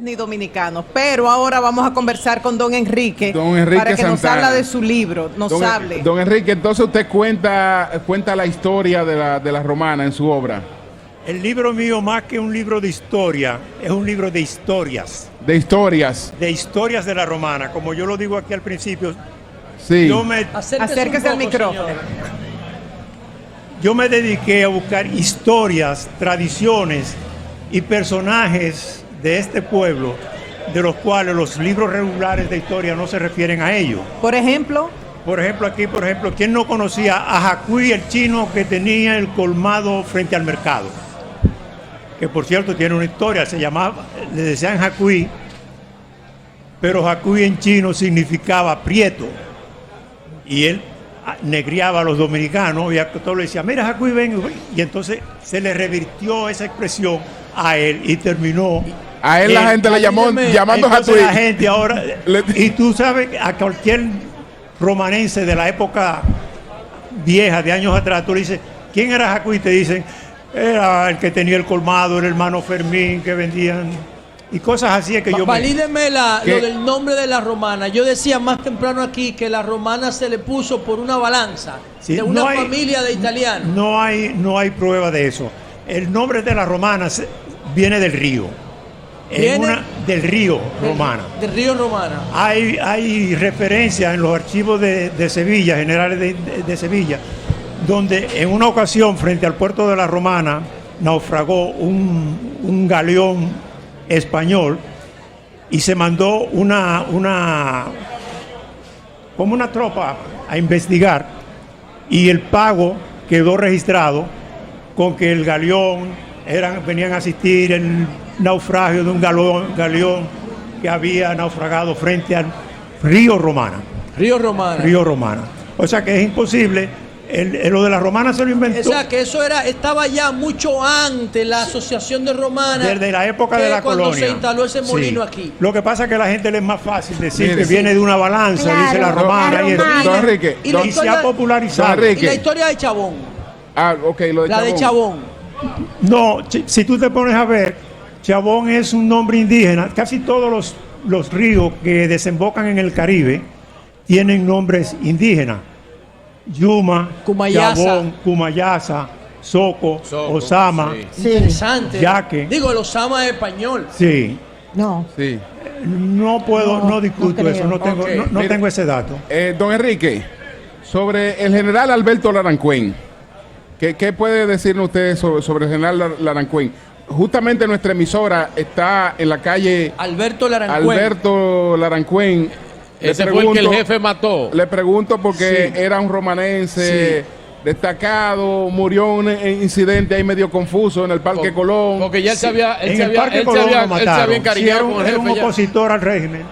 Ni dominicanos, pero ahora vamos a conversar con don Enrique para que Santana nos habla de su libro, hable. Don Enrique, entonces usted cuenta la historia de la romana en su obra. El libro mío, más que un libro de historia, es un libro de historias. De historias. De historias de la romana, como yo lo digo aquí al principio. Sí. Acérquese al micrófono. Yo me dediqué a buscar historias, tradiciones y personajes de este pueblo, de los cuales los libros regulares de historia no se refieren a ellos. Por ejemplo, ¿quién no conocía a Jacuí, el chino que tenía el colmado frente al mercado? Que por cierto tiene una historia, le decían Jacuí, pero Jacuí en chino significaba prieto, y él negriaba a los dominicanos y a todos le decía, mira Jacuí, ven, y entonces se le revirtió esa expresión a él y terminó. A él la gente le llamó llamando Jacuí. La gente ahora, y tú sabes, a cualquier romanense de la época vieja, de años atrás, tú le dices, ¿quién era Jacuí? Te dicen, era el que tenía el colmado, el hermano Fermín, que vendían, y cosas así. Es que yo valídeme lo del nombre de la romana. Yo decía más temprano aquí que la romana se le puso por una balanza, sí, de una familia de italianos. No hay prueba de eso. El nombre de la romana viene del río. Del río Romana. Del río Romana. Hay referencias en los archivos de Sevilla, generales de Sevilla, donde en una ocasión frente al puerto de la Romana naufragó un galeón español y se mandó como una tropa a investigar, y el pago quedó registrado con que el galeón venían a asistir el naufragio de un galeón que había naufragado frente al río Romana. Río Romana. O sea que es imposible. Lo de la romana se lo inventó. O sea que eso estaba ya mucho antes la asociación de romanas. Desde la época de la cuando colonia. Se instaló ese molino aquí. Lo que pasa es que a la gente le es más fácil decir que viene de una balanza, claro, dice la romana. Don Enrique. Y se ha popularizado. Y la historia de Chabón. Lo de la Chabón. de Chabón. No, si tú te pones a ver, Chabón es un nombre indígena. Casi todos los ríos que desembocan en el Caribe tienen nombres indígenas. Yuma, Cumayasa. Chabón, Cumayasa, Soco, Osama. Sí. Interesante. Yaque. Digo, el Osama es español. Sí. No. Sí. No discuto eso, no tengo ese dato. Don Enrique, sobre el general Alberto Larancuén, ¿qué puede decirnos usted sobre el general Larancuén? Justamente nuestra emisora está en la calle Alberto Larancuén. Ese fue el que el jefe mató. Le pregunto porque era un romanense destacado, murió en un incidente ahí medio confuso en el Parque Colón. Porque ya él se había encariñado con el jefe. Era un opositor al régimen.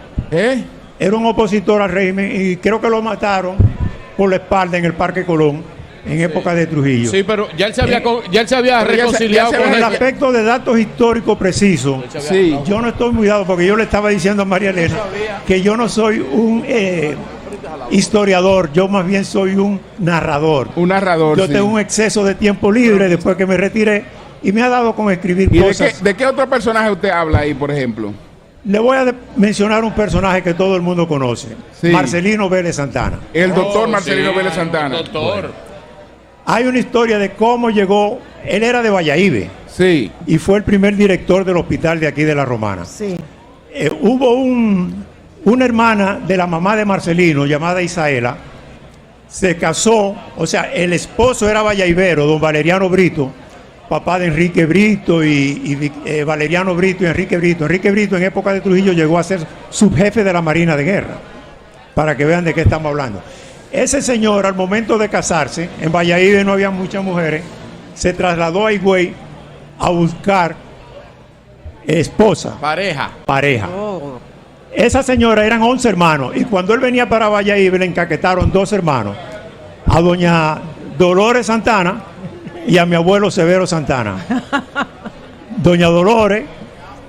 Era un opositor al régimen y creo que lo mataron por la espalda en el Parque Colón. En época de Trujillo. Sí, pero ya él se había reconciliado con el aspecto de datos históricos precisos. Sí. Yo no estoy muy dado porque yo le estaba diciendo a María Elena que yo no soy un historiador, yo más bien soy un narrador. Un narrador. Yo tengo un exceso de tiempo libre después que me retiré y me ha dado con escribir cosas. ¿De qué otro personaje usted habla ahí, por ejemplo? Le voy a mencionar un personaje que todo el mundo conoce. Sí. Marcelino Vélez Santana. El doctor Marcelino Vélez Santana. Doctor. Hay una historia de cómo llegó. Él era de Valladolid. Sí. Y fue el primer director del hospital de aquí de La Romana. Sí. Hubo una hermana de la mamá de Marcelino, llamada Isaela, se casó, o sea, el esposo era valladivero, don Valeriano Brito, papá de Enrique Brito y Valeriano Brito y Enrique Brito. Enrique Brito en época de Trujillo llegó a ser subjefe de la Marina de Guerra, para que vean de qué estamos hablando. Ese señor, al momento de casarse, en Valladolid no había muchas mujeres, se trasladó a Higüey a buscar esposa. Pareja. Esa señora eran 11 hermanos y cuando él venía para Valladolid le encaquetaron 2 hermanos, a doña Dolores Santana y a mi abuelo Severo Santana. Doña Dolores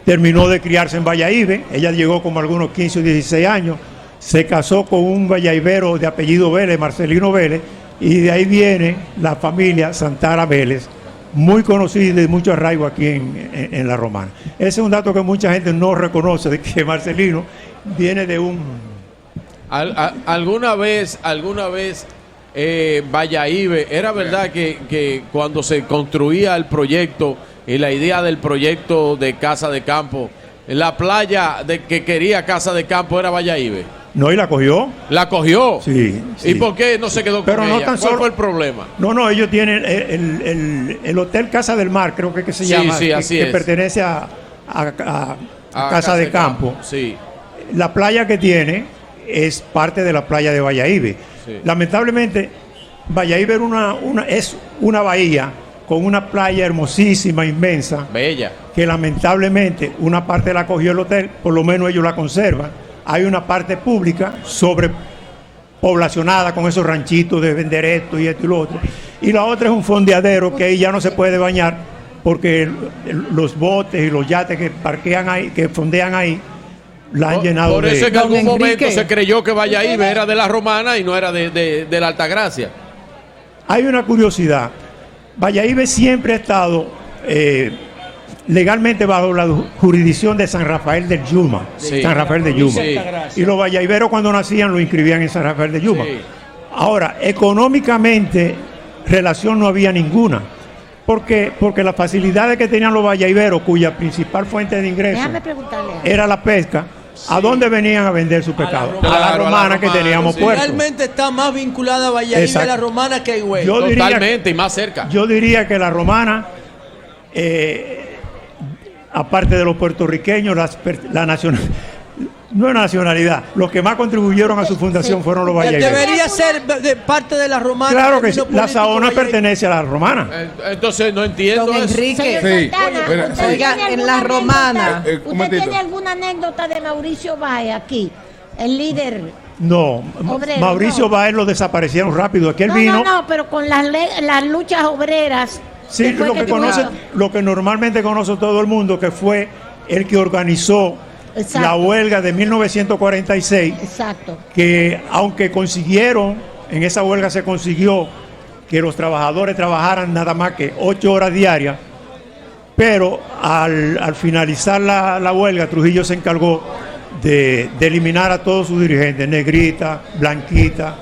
terminó de criarse en Valladolid, ella llegó como algunos 15 o 16 años. Se casó con un valladivero de apellido Vélez, Marcelino Vélez, Y de ahí viene la familia Santana Vélez, muy conocida y de mucho arraigo aquí en La Romana. Ese es un dato que mucha gente no reconoce, de que Marcelino viene de un... ¿Alguna vez, Bayahíbe, era verdad que cuando se construía el proyecto y la idea del proyecto de Casa de Campo, la playa que quería Casa de Campo era Bayahíbe? No, y la cogió. ¿La cogió? Sí. ¿Y por qué no se quedó con Pero no ella? tan ¿Cuál solo- fue el problema? No, ellos tienen el Hotel Casa del Mar, creo que se Sí, llama, sí, así que es. pertenece a Casa de Campo. Sí. La playa que tiene es parte de la playa de Bayahíbe. Sí. Lamentablemente, Bayahíbe es una bahía con una playa hermosísima, inmensa, Bella. que lamentablemente una parte la cogió el hotel, por lo menos ellos la conservan. Hay una parte pública sobrepoblacionada con esos ranchitos de vender esto y lo otro. Y la otra es un fondeadero que ahí ya no se puede bañar porque los botes y los yates que parquean ahí, que fondean ahí, la han llenado Por eso es que en Don algún momento Enrique. se creyó que Bayahíbe era de La Romana y no era de la Altagracia. Hay una curiosidad. Bayahíbe siempre ha estado legalmente bajo la jurisdicción de San Rafael del Yuma. Sí. San Rafael de Yuma. Sí. Y los bayahiberos cuando nacían lo inscribían en San Rafael de Yuma. Sí. Ahora, económicamente, relación no había ninguna. ¿Por qué? Porque las facilidades que tenían los bayahiberos, cuya principal fuente de ingreso Déjame preguntarle algo. era la pesca, ¿a dónde venían a vender su pescado? Romana. A la Claro, romana a la que Romana, teníamos sí. puerto. Realmente está más vinculada a Bayahíbe Exacto. la Romana que a Higüey. Yo diría- Totalmente, y más cerca. Yo diría que la romana, aparte de los puertorriqueños, la no es nacionalidad, los que más contribuyeron a su fundación fueron los bayahiberos. Debería ser de parte de la Romana. Claro que el sí, término la político Saona Bayahíbe. pertenece a la romana. Entonces no entiendo Don eso. Enrique. Señor Sí. Santana, Oiga, ¿usted sí. Oiga, tiene en alguna la romana. anécdota? Un ¿Usted momentito. tiene alguna anécdota de Mauricio Báez aquí? El líder. No, Obrero, Mauricio no. Báez lo desaparecieron rápido. Aquí él vino. No, pero con las luchas obreras. Sí, que fue lo que tuvo- lo que normalmente conoce todo el mundo, que fue el que organizó Exacto. la huelga de 1946. Exacto. Que aunque consiguieron, en esa huelga se consiguió que los trabajadores trabajaran nada más que 8 horas diarias, pero al finalizar la huelga, Trujillo se encargó de eliminar a todos sus dirigentes, Negrita, Blanquita,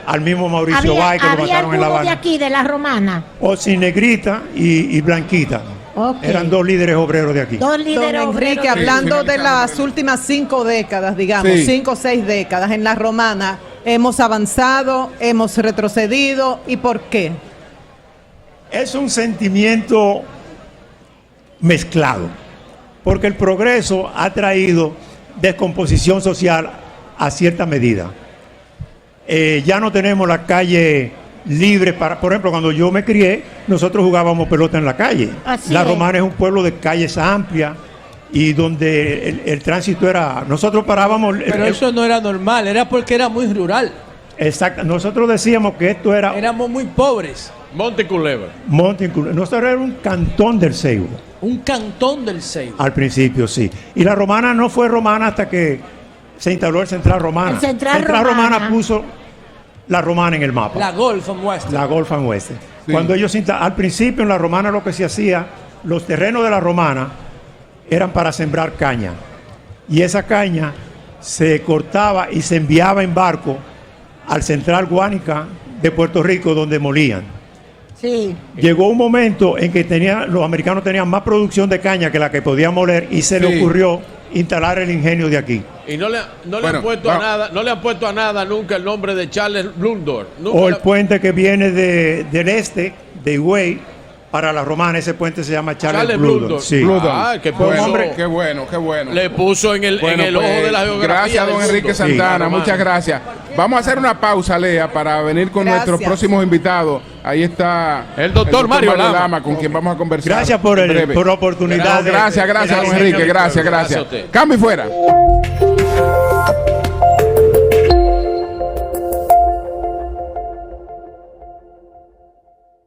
al mismo Mauricio Báez, que lo ¿Había mataron en La alguno de Habana. aquí, de la romana? O sin Negrita y Blanquita. Ok. Eran dos líderes obreros de aquí. Dos Don líderes Enrique, obreros. hablando de finalizando. las últimas 5 décadas, digamos, Sí. 5 o 6 décadas en la romana, hemos avanzado, hemos retrocedido, ¿y por qué? Es un sentimiento mezclado, porque el progreso ha traído descomposición social a cierta medida. Ya no tenemos la calle libre para, por ejemplo, cuando yo me crié, nosotros jugábamos pelota en la calle. Así La es. Romana es un pueblo de calles amplias y donde el tránsito era, nosotros parábamos. Pero eso no era normal, era porque era muy rural. Exacto, nosotros decíamos que esto era Éramos muy pobres. Monte Culebra. nosotros era un cantón del Seibo. Un cantón del Seibo. Al principio, sí. Y la romana no fue romana hasta que se instaló el Central Romana. El Central Romana Romana puso la romana en el mapa. La Golf and West. La Golf and West. Sí. Cuando ellos al principio en la romana lo que se hacía, los terrenos de la romana eran para sembrar caña. Y esa caña se cortaba y se enviaba en barco al Central Guánica de Puerto Rico, donde molían. Sí. Llegó un momento en que los americanos tenían más producción de caña que la que podían moler y se Sí. le ocurrió instalar el ingenio de aquí. Y no le Bueno, han puesto vamos. a nada, no le han puesto a nada nunca el nombre de Charles Blundor. Nunca O el le- puente que viene del este, de Higüey, para la romana, ese puente se llama Charles Blundor. Sí. Blundor. Ah, que Bueno, puso- hombre, qué bueno, qué bueno. Le puso en el, Bueno, en el pues, ojo de la geografía. gracias, del don mundo. Enrique Sí, la Santana, romana. muchas gracias. Vamos a hacer una pausa, Lea, para venir con Gracias. nuestros próximos invitados. Ahí está El doctor Mario Lama. con quien vamos a conversar. Gracias por en breve. la oportunidad. No, gracias, don Enrique, gracias. Gracias a usted. Cambio y fuera.